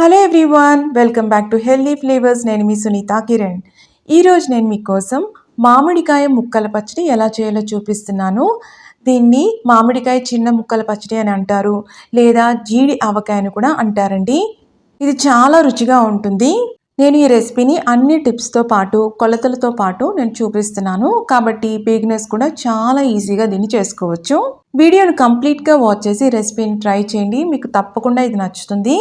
Hello everyone, welcome back to healthy flavours. నేను మీ సునీత కిరణ్. ఈరోజు నేను మీకోసం మామిడికాయ ముక్కల పచ్చడి ఎలా చేయాలో చూపిస్తున్నాను. దీన్ని మామిడికాయ చిన్న ముక్కల పచ్చడి అని అంటారు, లేదా జీడి ఆవకాయని కూడా అంటారండి. ఇది చాలా రుచిగా ఉంటుంది. నేను ఈ రెసిపీని అన్ని టిప్స్తో పాటు కొలతలతో పాటు నేను చూపిస్తున్నాను, కాబట్టి బిగినర్స్ కూడా చాలా ఈజీగా దీన్ని చేసుకోవచ్చు. వీడియోను కంప్లీట్గా వాచ్ చేసి రెసిపీని ట్రై చేయండి, మీకు తప్పకుండా ఇది నచ్చుతుంది.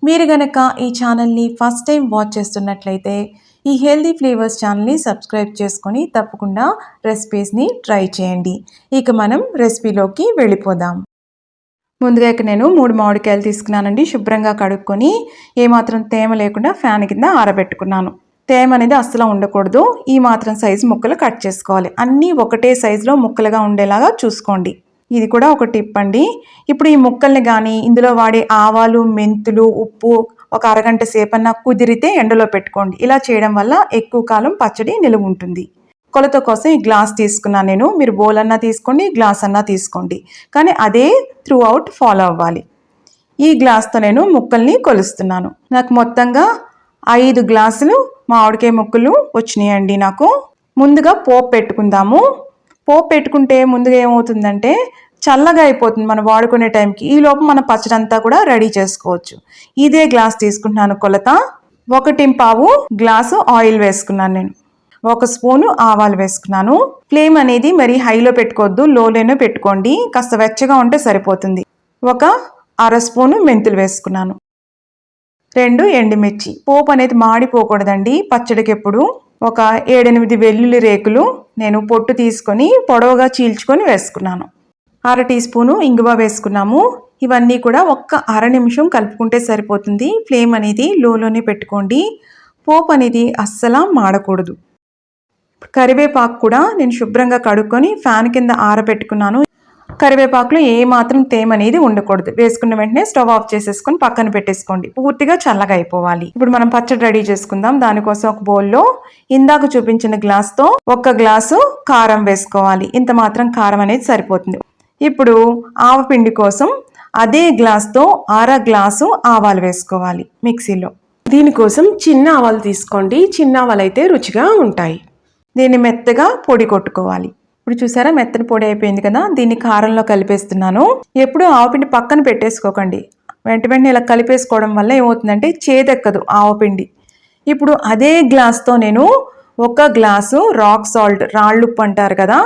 మీరు గనక ఈ ఛానల్ని ఫస్ట్ టైం వాచ్ చేస్తున్నట్లయితే ఈ హెల్దీ ఫ్లేవర్స్ ఛానల్ని సబ్స్క్రైబ్ చేసుకొని తప్పకుండా రెసిపీస్ని ట్రై చేయండి. ఇక మనం రెసిపీలోకి వెళ్ళిపోదాం. ముందుగా ఇక్కడ నేను 3 మామిడికాయలు తీసుకున్నానండి. శుభ్రంగా కడుక్కొని ఏమాత్రం తేమ లేకుండా ఫ్యాన్ కింద ఆరబెట్టుకున్నాను. తేమ అనేది అస్సలు ఉండకూడదు. ఈ మాత్రం సైజు ముక్కలు కట్ చేసుకోవాలి. అన్నీ ఒకటే సైజులో ముక్కలుగా ఉండేలాగా చూసుకోండి. ఇది కూడా ఒక టిప్ అండి. ఇప్పుడు ఈ ముక్కల్ని కానీ ఇందులో వాడే ఆవాలు, మెంతులు, ఉప్పు ఒక అరగంట సేపన్నా కుదిరితే ఎండలో పెట్టుకోండి. ఇలా చేయడం వల్ల ఎక్కువ కాలం పచ్చడి నిలువ ఉంటుంది. కొలత కోసం ఈ గ్లాస్ తీసుకున్నాను నేను. మీరు బౌల్ అన్నా తీసుకోండి, గ్లాస్ అన్నా తీసుకోండి, కానీ అదే త్రూ అవుట్ ఫాలో అవ్వాలి. ఈ గ్లాస్తో నేను ముక్కల్ని కొలుస్తున్నాను. నాకు మొత్తంగా 5 గ్లాసులు మామిడికాయ ముక్కలు వచ్చినాయండి. నాకు ముందుగా పోపు పెట్టుకుందాము. పోపు పెట్టుకుంటే ముందుగా ఏమవుతుందంటే చల్లగా అయిపోతుంది మనం వాడుకునే టైంకి. ఈ లోపు మన పచ్చడి అంతా కూడా రెడీ చేసుకోవచ్చు. ఇదే గ్లాస్ తీసుకుంటున్నాను కొలత. 1.25 గ్లాసు ఆయిల్ వేసుకున్నాను నేను. 1 స్పూను ఆవాలు వేసుకున్నాను. ఫ్లేమ్ అనేది మరి హైలో పెట్టుకోవద్దు, లోలోనే పెట్టుకోండి. కాస్త వెచ్చగా ఉంటే సరిపోతుంది. 1/2 స్పూను మెంతులు వేసుకున్నాను. 2 ఎండుమిర్చి. పోపు అనేది మాడిపోకూడదండి పచ్చడికి ఎప్పుడు. 7-8 వెల్లుల్లి రేకులు నేను పొట్టు తీసుకొని పొడవుగా చీల్చుకొని వేసుకున్నాను. 1/2 టీ స్పూను ఇంగువ వేసుకున్నాము. ఇవన్నీ కూడా ఒక్క అర నిమిషం కలుపుకుంటే సరిపోతుంది. ఫ్లేమ్ అనేది లోలోనే పెట్టుకోండి. పోపు అనేది అస్సలు మాడకూడదు. కరివేపాకు కూడా నేను శుభ్రంగా కడుక్కొని ఫ్యాన్ కింద ఆరబెట్టుకున్నాను. కరివేపాకులో ఏ మాత్రం తేమ అనేది ఉండకూడదు. వేసుకున్న వెంటనే స్టవ్ ఆఫ్ చేసేసుకొని పక్కన పెట్టేసుకోండి. పూర్తిగా చల్లగా అయిపోవాలి. ఇప్పుడు మనం పచ్చడి రెడీ చేసుకుందాం. దానికోసం ఒక బౌల్లో ఇందాక చూపించిన గ్లాస్తో 1 గ్లాసు కారం వేసుకోవాలి. ఇంత మాత్రం కారం అనేది సరిపోతుంది. ఇప్పుడు ఆవపిండి కోసం అదే గ్లాస్తో 1/2 గ్లాసు ఆవాలు వేసుకోవాలి మిక్సీలో. దీనికోసం చిన్న ఆవాలు తీసుకోండి. చిన్న ఆవాలు అయితే రుచిగా ఉంటాయి. దీన్ని మెత్తగా పొడి కొట్టుకోవాలి. ఇప్పుడు చూసారా, మెత్తని పొడి అయిపోయింది కదా. దీన్ని కారంలో కలిపేస్తున్నాను. ఎప్పుడు ఆవపిండి పక్కన పెట్టేసుకోకండి. వెంటనే ఇలా కలిపేసుకోవడం వల్ల ఏమవుతుందంటే చేదెక్కదు ఆవపిండి. ఇప్పుడు అదే గ్లాస్తో నేను 1 గ్లాసు రాక్ సాల్ట్, రాళ్ళుప్పు అంటారు కదా,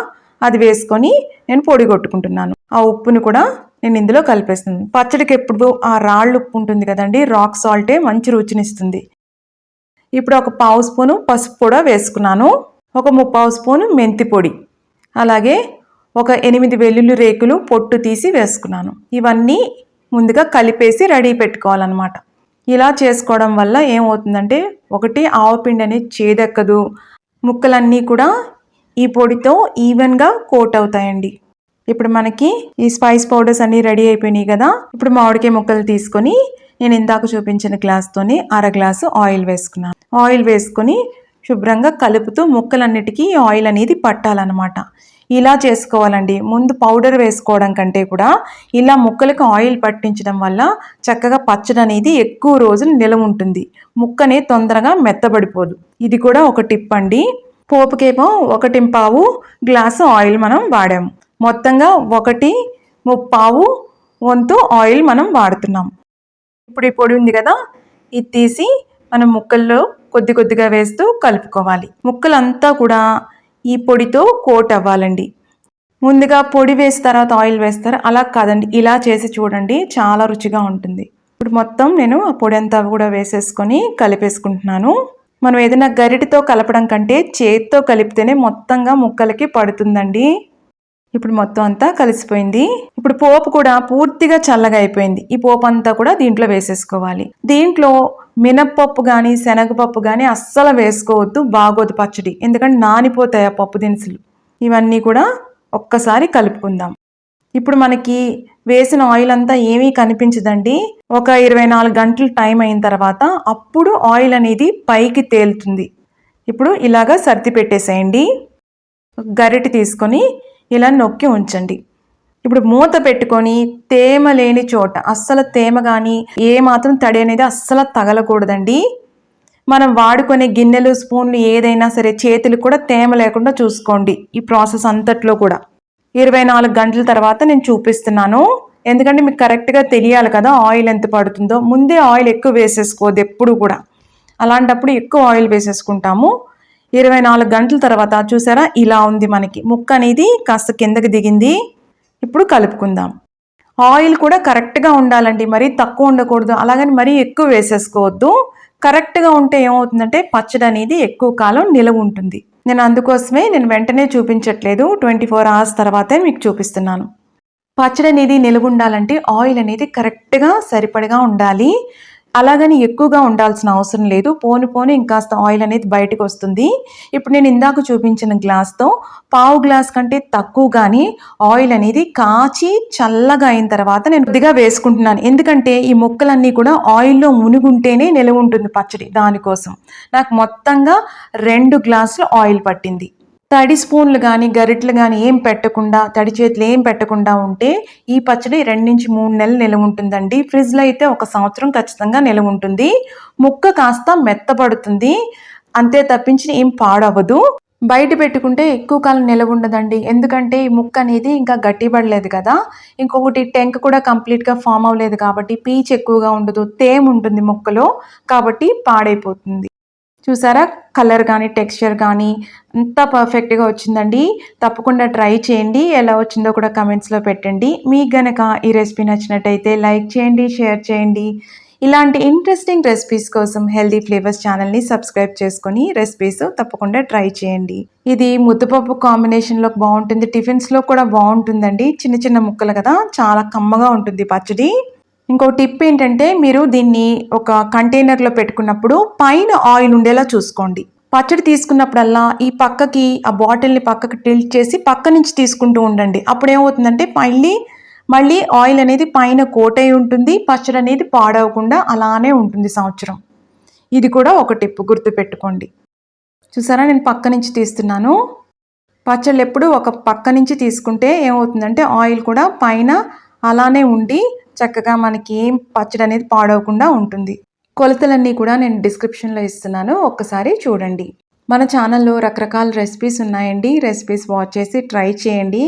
అది వేసుకొని నేను పొడి కొట్టుకుంటున్నాను. ఆ ఉప్పుని కూడా నేను ఇందులో కలిపేస్తున్నాను. పచ్చడికి ఎప్పుడు ఆ రాళ్ళుప్పు ఉంటుంది కదండి, రాక్ సాల్టే మంచి రుచినిస్తుంది. ఇప్పుడు 1/4 స్పూను పసుపు కూడా వేసుకున్నాను. 1/3 స్పూను మెంతి పొడి, అలాగే 8 వెల్లుల్లి రేకులు పొట్టు తీసి వేసుకున్నాను. ఇవన్నీ ముందుగా కలిపేసి రెడీ పెట్టుకోవాలన్నమాట. ఇలా చేసుకోవడం వల్ల ఏమవుతుందంటే ఆవపిండి అనేది చేదెక్కదు. ముక్కలన్నీ కూడా ఈ పొడితో ఈవెన్గా కోట్ అవుతాయండి. ఇప్పుడు మనకి ఈ స్పైస్ పౌడర్స్ అన్నీ రెడీ అయిపోయినాయి కదా. ఇప్పుడు మామిడికాయ ముక్కలు తీసుకొని నేను ఇందాక చూపించిన గ్లాస్తోని 1/2 గ్లాసు ఆయిల్ వేసుకున్నాను. ఆయిల్ వేసుకొని శుభ్రంగా కలుపుతూ ముక్కలన్నిటికీ ఆయిల్ అనేది పట్టాలన్నమాట. ఇలా చేసుకోవాలండి. ముందు పౌడర్ వేసుకోవడం కంటే కూడా ఇలా ముక్కలకు ఆయిల్ పట్టించడం వల్ల చక్కగా పచ్చడి అనేది ఎక్కువ రోజులు నిలవ ఉంటుంది. ముక్కనే తొందరగా మెత్తబడిపోదు. ఇది కూడా ఒక టిప్ అండి. పోపుకేమో 1.25 గ్లాసు ఆయిల్ మనం వాడాము. మొత్తంగా 1.35 వంతు ఆయిల్ మనం వాడుతున్నాం. ఇప్పుడు ఈ పొడి ఉంది కదా, ఇది తీసి మనం ముక్కల్లో కొద్ది కొద్దిగా వేస్తూ కలుపుకోవాలి. ముక్కలంతా కూడా ఈ పొడితో కోట్ అవ్వాలండి. ముందుగా పొడి వేసిన తర్వాత ఆయిల్ వేస్తారు, అలా కాదండి. ఇలా చేసి చూడండి, చాలా రుచిగా ఉంటుంది. ఇప్పుడు మొత్తం నేను ఆ పొడి అంతా కూడా వేసేసుకొని కలిపేసుకుంటున్నాను. మనం ఏదైనా గరిటెతో కలపడం కంటే చేతితో కలిపితేనే మొత్తంగా ముక్కలకి పడుతుందండి. ఇప్పుడు మొత్తం అంతా కలిసిపోయింది. ఇప్పుడు పోపు కూడా పూర్తిగా చల్లగా అయిపోయింది. ఈ పోపు అంతా కూడా దీంట్లో వేసేసుకోవాలి. దీంట్లో మినప్పప్పు కానీ శనగపప్పు కానీ అస్సలు వేసుకోవద్దు, బాగోదు పచ్చడి. ఎందుకంటే నానిపోతాయి ఆ పప్పు దినుసులు. ఇవన్నీ కూడా ఒక్కసారి కలుపుకుందాం. ఇప్పుడు మనకి వేసిన ఆయిల్ అంతా ఏమీ కనిపించదండి. 24 గంటలు టైం అయిన తర్వాత అప్పుడు ఆయిల్ అనేది పైకి తేలుతుంది. ఇప్పుడు ఇలాగా సర్ది పెట్టేసేయండి. గరిటె తీసుకొని ఇలా నొక్కి ఉంచండి. ఇప్పుడు మూత పెట్టుకొని తేమ లేని చోట, అస్సలు తేమ కానీ ఏ మాత్రం తడి అనేది అస్సలు తగలకూడదండి. మనం వాడుకునే గిన్నెలు, స్పూన్లు ఏదైనా సరే చేతులు కూడా తేమ లేకుండా చూసుకోండి ఈ ప్రాసెస్ అంతట్లో కూడా. 24 గంటల తర్వాత నేను చూపిస్తున్నాను. ఎందుకంటే మీకు కరెక్ట్గా తెలియాలి కదా ఆయిల్ ఎంత పడుతుందో. ముందే ఆయిల్ ఎక్కువ వేసేసుకోవద్దు ఎప్పుడు కూడా. అలాంటప్పుడు ఎక్కువ ఆయిల్ వేసేసుకుంటాము. 24 గంటల తర్వాత చూసారా ఇలా ఉంది, మనకి ముక్క అనేది కాస్త కిందకి దిగింది. ఇప్పుడు కలుపుకుందాం. ఆయిల్ కూడా కరెక్ట్గా ఉండాలండి, మరీ తక్కువ ఉండకూడదు, అలాగని మరీ ఎక్కువ వేసేసుకోవద్దు. కరెక్ట్గా ఉంటే ఏమవుతుందంటే పచ్చడి అనేది ఎక్కువ కాలం నిలవ ఉంటుంది. నేను అందుకోసమే వెంటనే చూపించట్లేదు, 24 hours తర్వాతే మీకు చూపిస్తున్నాను. పచ్చడి అనేది నిలవ ఉండాలంటే ఆయిల్ అనేది కరెక్ట్గా సరిపడగా ఉండాలి. అలాగని ఎక్కువగా ఉండాల్సిన అవసరం లేదు. పోను పోను ఇంకాస్త ఆయిల్ అనేది బయటకు వస్తుంది. ఇప్పుడు నేను ఇందాక చూపించిన గ్లాస్తో పావు గ్లాస్ కంటే తక్కువగాని ఆయిల్ అనేది కాచి చల్లగా అయిన తర్వాత నేను కొద్దిగా వేసుకుంటున్నాను. ఎందుకంటే ఈ ముక్కలన్నీ కూడా ఆయిల్లో మునుగుంటేనే నిలవ ఉంటుంది పచ్చడి. దానికోసం నాకు మొత్తంగా 2 గ్లాసులు ఆయిల్ పట్టింది. తడి స్పూన్లు కానీ గరిటెలు కానీ ఏం పెట్టకుండా, తడి చేతులు ఏం పెట్టకుండా ఉంటే ఈ పచ్చడి 2 నుంచి 3 నెలలు నిలవ ఉంటుందండి. ఫ్రిడ్జ్లో అయితే 1 సంవత్సరం ఖచ్చితంగా నిలవ ఉంటుంది. ముక్క కాస్త మెత్తపడుతుంది, అంతే తప్పించి ఏం పాడవదు. బయట పెట్టుకుంటే ఎక్కువ కాలం నిలవ ఉండదండి, ఎందుకంటే ఈ ముక్క అనేది ఇంకా గట్టిపడలేదు కదా. ఇంకొకటి టెంక కూడా కంప్లీట్గా ఫామ్ అవ్వలేదు కాబట్టి పీచు ఎక్కువగా ఉండదు, తేమ ఉంటుంది ముక్కలో, కాబట్టి పాడైపోతుంది. చూసారా కలర్ కానీ టెక్స్చర్ కానీ అంతా పర్ఫెక్ట్గా వచ్చిందండి. తప్పకుండా ట్రై చేయండి. ఎలా వచ్చిందో కూడా కమెంట్స్లో పెట్టండి. మీకు గనక ఈ రెసిపీ నచ్చినట్టయితే లైక్ చేయండి, షేర్ చేయండి. ఇలాంటి ఇంట్రెస్టింగ్ రెసిపీస్ కోసం హెల్దీ ఫ్లేవర్స్ ఛానల్ని సబ్స్క్రైబ్ చేసుకొని రెసిపీస్ తప్పకుండా ట్రై చేయండి. ఇది ముద్దపప్పు కాంబినేషన్లో బాగుంటుంది, టిఫిన్స్లో కూడా బాగుంటుందండి. చిన్న చిన్న ముక్కలు కదా, చాలా కమ్మగా ఉంటుంది పచ్చడి. ఇంకో టిప్ ఏంటంటే మీరు దీన్ని ఒక కంటైనర్లో పెట్టుకున్నప్పుడు పైన ఆయిల్ ఉండేలా చూసుకోండి. పచ్చడి తీసుకున్నప్పుడల్లా ఈ పక్కకి ఆ బాటిల్ని పక్కకి టిల్ట్ చేసి పక్క నుంచి తీసుకుంటూ ఉండండి. అప్పుడు ఏమవుతుందంటే మళ్ళీ ఆయిల్ అనేది పైన కోట్ అయి ఉంటుంది, పచ్చడి అనేది పాడవకుండా అలానే ఉంటుంది సంవత్సరం. ఇది కూడా ఒక టిప్ గుర్తుపెట్టుకోండి. చూసారా నేను పక్క నుంచి తీస్తున్నాను. పచ్చళ్ళు ఎప్పుడు ఒక పక్క నుంచి తీసుకుంటే ఏమవుతుందంటే ఆయిల్ కూడా పైన అలానే ఉండి చక్కగా మనకి ఏం పచ్చడి అనేది పాడవకుండా ఉంటుంది. కొలతలన్నీ కూడా నేను డిస్క్రిప్షన్లో ఇస్తున్నాను, ఒక్కసారి చూడండి. మన ఛానల్లో రకరకాల రెసిపీస్ ఉన్నాయండి. రెసిపీస్ వాచ్ చేసి ట్రై చేయండి.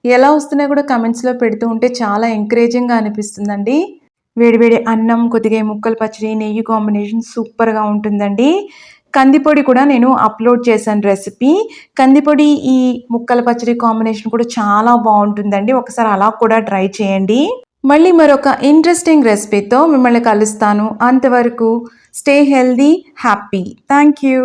ఎలా వస్తున్నాయో కూడా కమెంట్స్లో పెడుతూ ఉంటే చాలా ఎంకరేజింగ్గా అనిపిస్తుందండి. వేడివేడి అన్నం, కొద్దిగా ముక్కల పచ్చడి, నెయ్యి కాంబినేషన్ సూపర్గా ఉంటుందండి. కందిపొడి కూడా నేను అప్లోడ్ చేశాను రెసిపీ. కందిపొడి ఈ ముక్కల పచ్చడి కాంబినేషన్ కూడా చాలా బాగుంటుందండి. ఒకసారి అలా కూడా ట్రై చేయండి. మళ్ళీ మరొక ఇంట్రెస్టింగ్ రెసిపీతో మిమ్మల్ని కలుస్తాను. అంతవరకు stay healthy, happy. Thank you.